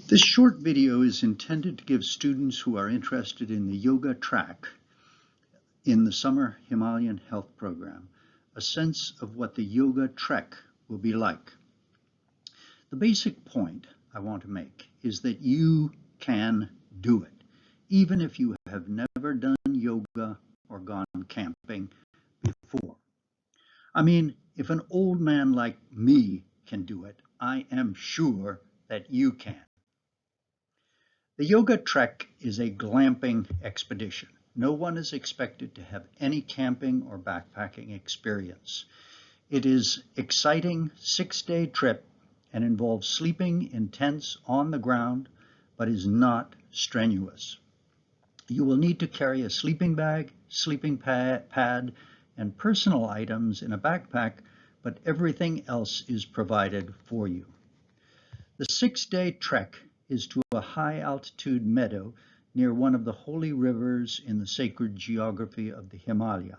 This short video is intended to give students who are interested in the yoga track in the summer Himalayan health program a sense of what the yoga trek will be like. The basic point I want to make is that you can do it, even if you have never done yoga or gone camping before. I mean, if an old man like me can do it, I am sure that you can. The yoga trek is a glamping expedition. No one is expected to have any camping or backpacking experience. It is an exciting 6-day trip and involves sleeping in tents on the ground, but is not strenuous. You will need to carry a sleeping bag, sleeping pad, and personal items in a backpack, but everything else is provided for you. The 6-day trek is to a high-altitude meadow near one of the holy rivers in the sacred geography of the Himalaya.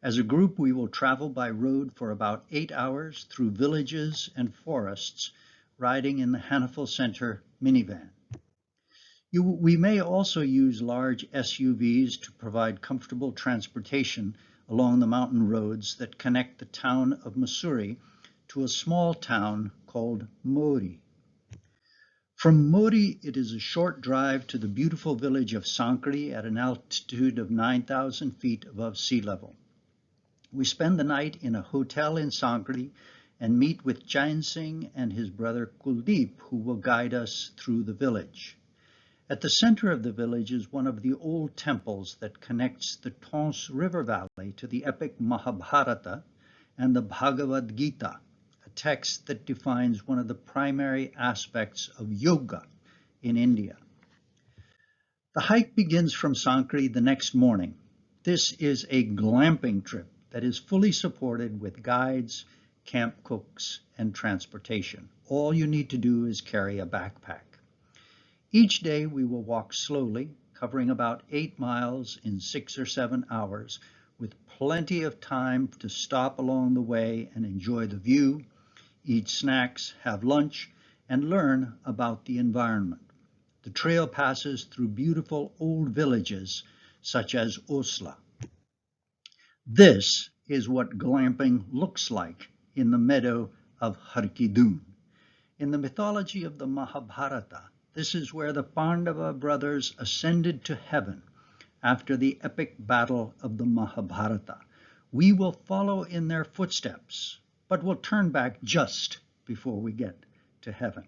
As a group, we will travel by road for about 8 hours through villages and forests, riding in the Hanafel Center minivan. We may also use large SUVs to provide comfortable transportation along the mountain roads that connect the town of Mussoorie to a small town called Mori. From Mori, it is a short drive to the beautiful village of Sankri at an altitude of 9,000 feet above sea level. We spend the night in a hotel in Sankri and meet with Jain Singh and his brother Kuldeep, who will guide us through the village. At the center of the village is one of the old temples that connects the Tons River Valley to the epic Mahabharata and the Bhagavad Gita, a text that defines one of the primary aspects of yoga in India. The hike begins from Sankri the next morning. This is a glamping trip that is fully supported with guides, camp cooks, and transportation. All you need to do is carry a backpack. Each day we will walk slowly, covering about 8 miles in 6 or 7 hours, with plenty of time to stop along the way and enjoy the view, eat snacks, have lunch, and learn about the environment. The trail passes through beautiful old villages such as Osla. This is what glamping looks like in the meadow of Harkidun. In the mythology of the Mahabharata, this is where the Pandava brothers ascended to heaven after the epic battle of the Mahabharata. We will follow in their footsteps, but we'll turn back just before we get to heaven.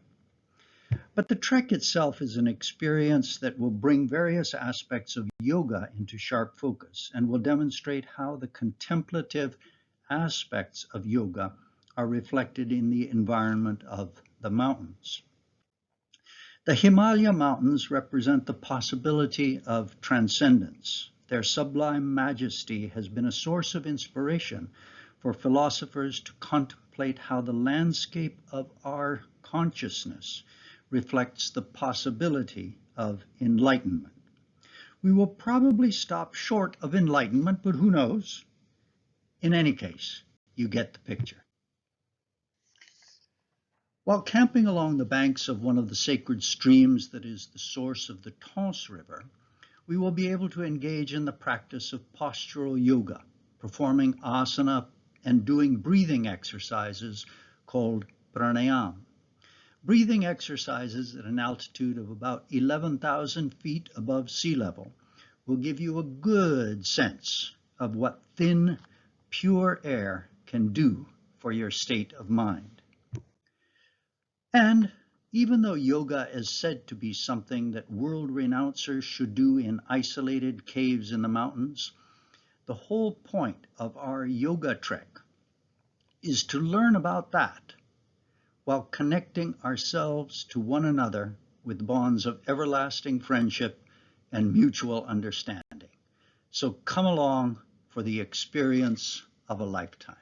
But the trek itself is an experience that will bring various aspects of yoga into sharp focus and will demonstrate how the contemplative aspects of yoga are reflected in the environment of the mountains. The Himalaya mountains represent the possibility of transcendence. Their sublime majesty has been a source of inspiration for philosophers to contemplate how the landscape of our consciousness reflects the possibility of enlightenment. We will probably stop short of enlightenment, but who knows? In any case, you get the picture. While camping along the banks of one of the sacred streams that is the source of the Tons River, we will be able to engage in the practice of postural yoga, performing asana and doing breathing exercises called pranayama. Breathing exercises at an altitude of about 11,000 feet above sea level will give you a good sense of what thin, pure air can do for your state of mind. And even though yoga is said to be something that world renouncers should do in isolated caves in the mountains, the whole point of our yoga trek is to learn about that while connecting ourselves to one another with bonds of everlasting friendship and mutual understanding. So come along for the experience of a lifetime.